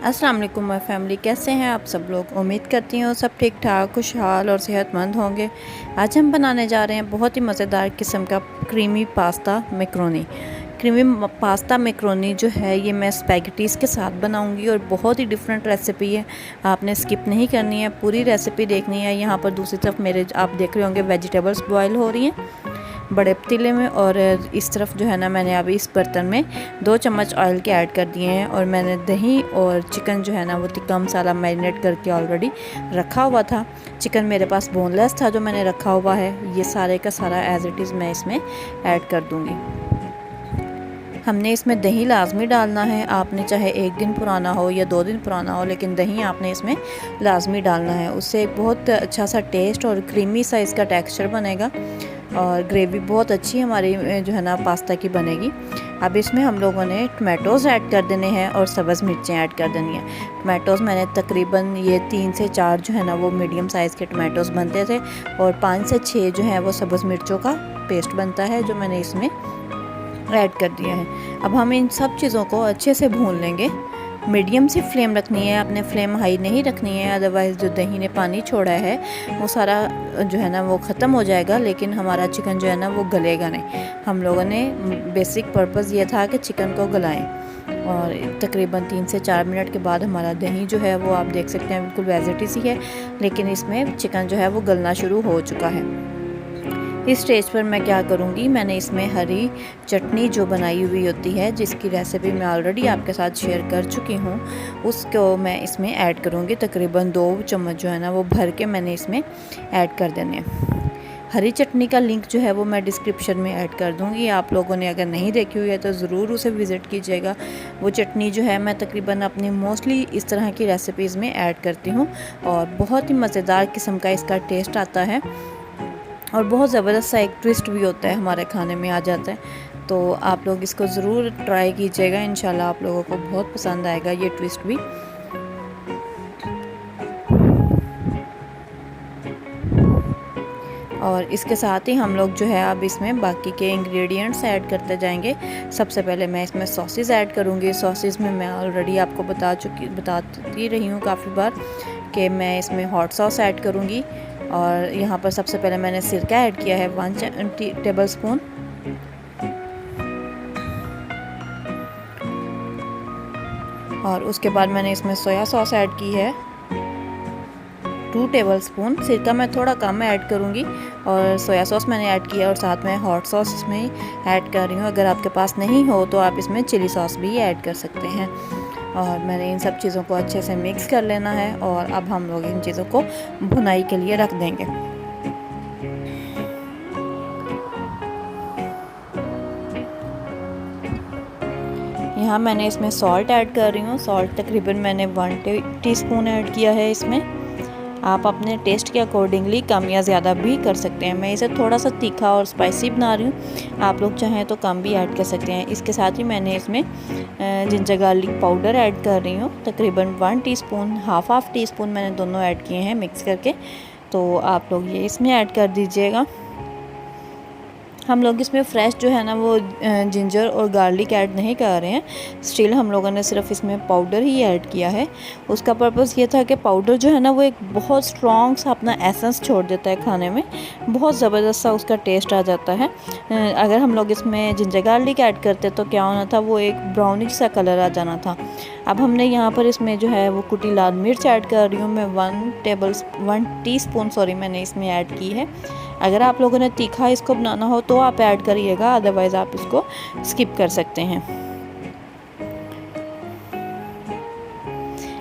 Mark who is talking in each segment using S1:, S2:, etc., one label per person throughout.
S1: अस्सलाम वालेकुम my family, कैसे हैं आप सब लोग। उम्मीद करती हूँ सब ठीक ठाक, खुशहाल और सेहतमंद होंगे। आज हम बनाने जा रहे हैं बहुत ही मज़ेदार किस्म का creamy pasta macaroni. Creamy pasta macaroni जो है ये मैं स्पैगेटीज़ के साथ बनाऊंगी और बहुत ही डिफरेंट रेसिपी है। आपने स्किप नहीं करनी है, पूरी रेसिपी देखनी है। यहाँ पर दूसरी तरफ मेरे आप देख रहे होंगे वेजिटेबल्स बॉयल हो रही हैं बड़े पतीले में, और इस तरफ जो है ना मैंने अभी इस बर्तन में 2 चम्मच ऑयल के ऐड कर दिए हैं। और मैंने दही और चिकन जो है ना वो टिक्का मसाला मैरिनेट करके ऑलरेडी रखा हुआ था। चिकन मेरे पास बोनलेस था जो मैंने रखा हुआ है। ये सारे का सारा एज इट इज़ मैं इसमें ऐड कर दूँगी। हमने इसमें दही लाजमी डालना है। आपने चाहे 1 दिन पुराना हो या 2 दिन पुराना हो, लेकिन दही आपने इसमें लाजमी डालना है। उससे एक बहुत अच्छा सा टेस्ट और क्रीमी सा इसका टेक्सचर बनेगा और ग्रेवी बहुत अच्छी हमारी जो है ना पास्ता की बनेगी। अब इसमें हम लोगों ने टमाटोज़ ऐड कर देने हैं और सब्ज़ मिर्चें ऐड कर देनी है। टमाटोज़ मैंने तकरीबन ये 3 से 4 जो है ना वो मीडियम साइज़ के टमाटोज़ बनते थे, और 5 से 6 जो है वो सब्ज़ मिर्चों का पेस्ट बनता है जो मैंने इसमें ऐड कर दिया है। अब हम इन सब चीज़ों को अच्छे से भून लेंगे। मीडियम सी फ्लेम रखनी है, आपने फ्लेम हाई नहीं रखनी है, अदरवाइज़ जो दही ने पानी छोड़ा है वो सारा जो है ना वो ख़त्म हो जाएगा, लेकिन हमारा चिकन जो है ना वो गलेगा नहीं। हम लोगों ने बेसिक पर्पज़ ये था कि चिकन को गलाएं, और तकरीबन 3 से 4 मिनट के बाद हमारा दही जो है वो आप देख सकते हैं बिल्कुल वैजिटी सी है, लेकिन इसमें चिकन जो है वो गलना शुरू हो चुका है। इस स्टेज पर मैं क्या करूँगी, मैंने इसमें हरी चटनी जो बनाई हुई होती है, जिसकी रेसिपी मैं ऑलरेडी आपके साथ शेयर कर चुकी हूँ, उसको मैं इसमें ऐड करूँगी। तकरीबन 2 चम्मच जो है ना वो भर के मैंने इसमें ऐड कर देने हैं। हरी चटनी का लिंक जो है वो मैं डिस्क्रिप्शन में ऐड कर दूँगी। आप लोगों ने अगर नहीं देखी हुई है तो ज़रूर उसे विज़िट कीजिएगा। वो चटनी जो है मैं तकरीबन अपनी मोस्टली इस तरह की रेसिपीज़ में ऐड करती हूँ, और बहुत ही मज़ेदार किस्म का इसका टेस्ट आता है, और बहुत ज़बरदस्त सा एक ट्विस्ट भी होता है, हमारे खाने में आ जाता है। तो आप लोग इसको ज़रूर ट्राई कीजिएगा, इंशाल्लाह आप लोगों को बहुत पसंद आएगा ये ट्विस्ट भी। और इसके साथ ही हम लोग जो है अब इसमें बाकी के इंग्रेडिएंट्स ऐड करते जाएंगे। सबसे पहले मैं इसमें सॉसेस ऐड करूँगी। सॉसेस में मैं ऑलरेडी आपको बताती रही हूँ काफ़ी बार कि मैं इसमें हॉट सॉस ऐड करूँगी, और यहाँ पर सबसे पहले मैंने सिरका ऐड किया है 1 टेबल स्पून। और उसके बाद मैंने इसमें सोया सॉस ऐड की है 2 टेबल स्पून। सिरका मैं थोड़ा कम ऐड करूँगी, और सोया सॉस मैंने ऐड किया, और साथ में हॉट सॉस इसमें ऐड कर रही हूँ। अगर आपके पास नहीं हो तो आप इसमें चिली सॉस भी ऐड कर सकते हैं। और मैंने इन सब चीज़ों को अच्छे से मिक्स कर लेना है, और अब हम लोग इन चीज़ों को भुनाई के लिए रख देंगे। यहाँ मैंने इसमें सॉल्ट ऐड कर रही हूँ। सॉल्ट तकरीबन मैंने 1 टीस्पून ऐड किया है इसमें। आप अपने टेस्ट के अकॉर्डिंगली कम या ज़्यादा भी कर सकते हैं। मैं इसे थोड़ा सा तीखा और स्पाइसी बना रही हूँ, आप लोग चाहें तो कम भी ऐड कर सकते हैं। इसके साथ ही मैंने इसमें जिंजर गार्लिक पाउडर ऐड कर रही हूँ, तकरीबन 1 टीस्पून, हाफ टीस्पून मैंने दोनों ऐड किए हैं मिक्स करके। तो आप लोग ये इसमें ऐड कर दीजिएगा। हम लोग इसमें फ्रेश जो है ना वो जिंजर और गार्लिक ऐड नहीं कर रहे हैं। स्टिल हम लोगों ने सिर्फ इसमें पाउडर ही ऐड किया है। उसका पर्पस ये था कि पाउडर जो है ना वो एक बहुत स्ट्रॉन्ग सा अपना एसेंस छोड़ देता है खाने में, बहुत ज़बरदस्त सा उसका टेस्ट आ जाता है। अगर हम लोग इसमें जिंजर गार्लिक ऐड करते तो क्या होना था, वो एक ब्राउनिश सा कलर आ जाना था। अब हमने यहाँ पर इसमें जो है वो कुटी लाल मिर्च ऐड कर रही हूँ मैं 1 टीस्पून मैंने इसमें ऐड की है। अगर आप लोगों ने तीखा इसको बनाना हो तो आप ऐड करिएगा, अदरवाइज़ आप इसको स्किप कर सकते हैं।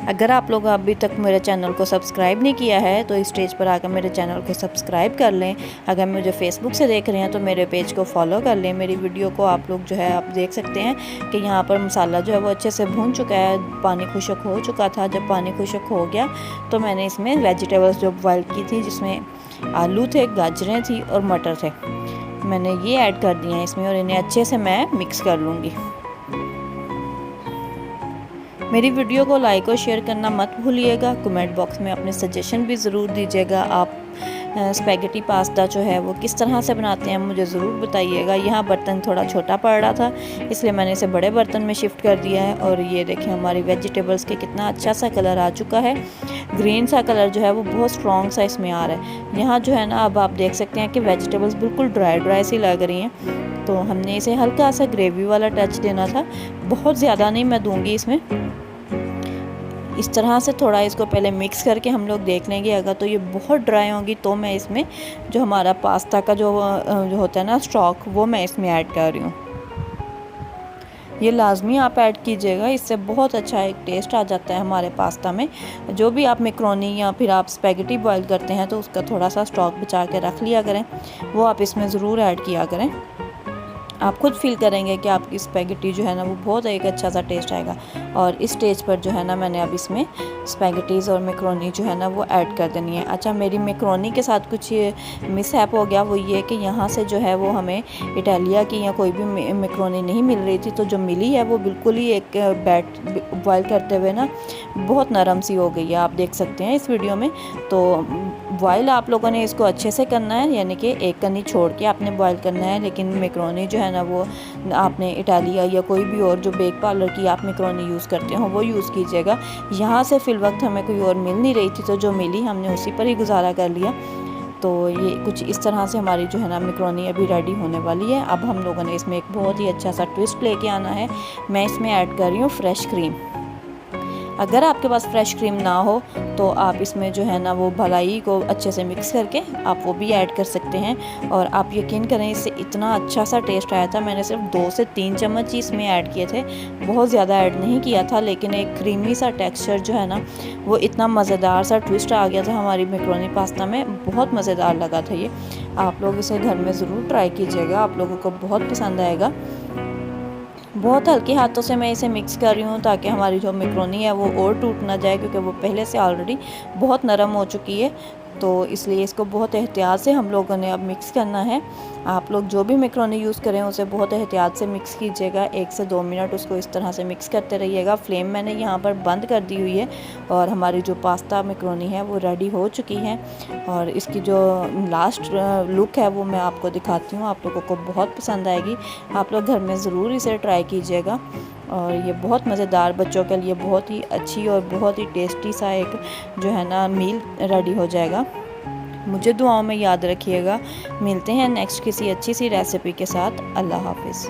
S1: अगर आप लोग अभी तक मेरे चैनल को सब्सक्राइब नहीं किया है तो इस स्टेज पर आकर मेरे चैनल को सब्सक्राइब कर लें। अगर मुझे फेसबुक से देख रहे हैं तो मेरे पेज को फॉलो कर लें। मेरी वीडियो को आप लोग जो है आप देख सकते हैं कि यहाँ पर मसाला जो है वो अच्छे से भून चुका है, पानी खुश्क हो चुका था। जब पानी खुश्क हो गया तो मैंने इसमें वेजिटेबल्स जो बॉयल की थी, जिसमें आलू थे, गाजरें थी और मटर थे, मैंने ये ऐड कर दिए हैं इसमें, और इन्हें अच्छे से मैं मिक्स कर लूँगी। मेरी वीडियो को लाइक और शेयर करना मत भूलिएगा। कमेंट बॉक्स में अपने सजेशन भी ज़रूर दीजिएगा। आप स्पैगेटी पास्ता जो है वो किस तरह से बनाते हैं मुझे ज़रूर बताइएगा। यहाँ बर्तन थोड़ा छोटा पड़ रहा था, इसलिए मैंने इसे बड़े बर्तन में शिफ्ट कर दिया है। और ये देखें हमारी वेजिटेबल्स के कितना अच्छा सा कलर आ चुका है। ग्रीन सा कलर जो है वो बहुत स्ट्रॉन्ग सा इसमें आ रहा है। यहाँ जो है ना अब आप देख सकते हैं कि वेजिटेबल्स बिल्कुल ड्राई ड्राई सी लग रही हैं, तो हमने इसे हल्का सा ग्रेवी वाला टच देना था, बहुत ज़्यादा नहीं मैं दूंगी इसमें। इस तरह से थोड़ा इसको पहले मिक्स करके हम लोग देख लेंगे। अगर तो ये बहुत ड्राई होगी तो मैं इसमें जो हमारा पास्ता का जो होता है ना स्टॉक, वो मैं इसमें ऐड कर रही हूँ। ये लाजमी आप ऐड कीजिएगा, इससे बहुत अच्छा एक टेस्ट आ जाता है हमारे पास्ता में। जो भी आप मैक्रोनी या फिर आप स्पैगेटी बॉईल करते हैं तो उसका थोड़ा सा स्टॉक बचा के रख लिया करें, वो आप इसमें ज़रूर ऐड किया करें। आप खुद फील करेंगे कि आपकी स्पैगेटी जो है ना वो बहुत एक अच्छा सा टेस्ट आएगा। और इस स्टेज पर जो है ना मैंने अब इसमें स्पैगेटीज़ और मैक्रोनी जो है ना वो ऐड कर देनी है। अच्छा, मेरी मैक्रोनी के साथ कुछ मिसहैप हो गया, वो ये कि यहाँ से जो है वो हमें इटालिया की या कोई भी मैक्रोनी नहीं मिल रही थी, तो जो मिली है वो बिल्कुल ही एक बॉयल करते हुए ना बहुत नरम सी हो गई है, आप देख सकते हैं इस वीडियो में। तो बॉयल आप लोगों ने इसको अच्छे से करना है, यानी कि एक कन्नी छोड़ के आपने बॉयल करना है। लेकिन मैक्रोनी जो है ना वो आपने इटालिया या कोई भी और जो बेक पार्लर की आप मैक्रोनी यूज़ करते हो वो यूज़ कीजिएगा। यहाँ से फिल वक्त हमें कोई और मिल नहीं रही थी, तो जो मिली हमने उसी पर ही गुजारा कर लिया। तो ये कुछ इस तरह से हमारी जो है ना मैक्रोनी अभी रेडी होने वाली है। अब हम लोगों ने इसमें एक बहुत ही अच्छा सा ट्विस्ट लेके आना है। मैं इसमें ऐड कर रही हूँ फ्रेश क्रीम। अगर आपके पास फ्रेश क्रीम ना हो तो आप इसमें जो है ना वो भलाई को अच्छे से मिक्स करके आप वो भी ऐड कर सकते हैं। और आप यकीन करें इससे इतना अच्छा सा टेस्ट आया था। मैंने सिर्फ 2 से 3 चम्मच ही इसमें ऐड किए थे, बहुत ज़्यादा ऐड नहीं किया था, लेकिन एक क्रीमी सा टेक्सचर जो है ना वो इतना मज़ेदार सा ट्विस्ट आ गया था हमारी मैक्रोनी पास्ता में, बहुत मज़ेदार लगा था ये। आप लोग इसे घर में ज़रूर ट्राई कीजिएगा, आप लोगों को बहुत पसंद आएगा। बहुत हल्के हाथों से मैं इसे मिक्स कर रही हूँ ताकि हमारी जो मैक्रोनी है वो और टूट ना जाए, क्योंकि वो पहले से ऑलरेडी बहुत नरम हो चुकी है। तो इसलिए इसको बहुत एहतियात से हम लोगों ने अब मिक्स करना है। आप लोग जो भी मैक्रोनी यूज़ करें उसे बहुत एहतियात से मिक्स कीजिएगा। 1 से 2 मिनट उसको इस तरह से मिक्स करते रहिएगा। फ्लेम मैंने यहाँ पर बंद कर दी हुई है और हमारी जो पास्ता मैक्रोनी है वो रेडी हो चुकी है। और इसकी जो लास्ट लुक है वो मैं आपको दिखाती हूँ, आप लोगों को बहुत पसंद आएगी। आप लोग घर में ज़रूर इसे ट्राई कीजिएगा। और ये बहुत मज़ेदार, बच्चों के लिए बहुत ही अच्छी और बहुत ही टेस्टी सा एक जो है ना मील रेडी हो जाएगा। मुझे दुआओं में याद रखिएगा। मिलते हैं नेक्स्ट किसी अच्छी सी रेसिपी के साथ। अल्लाह हाफिज़।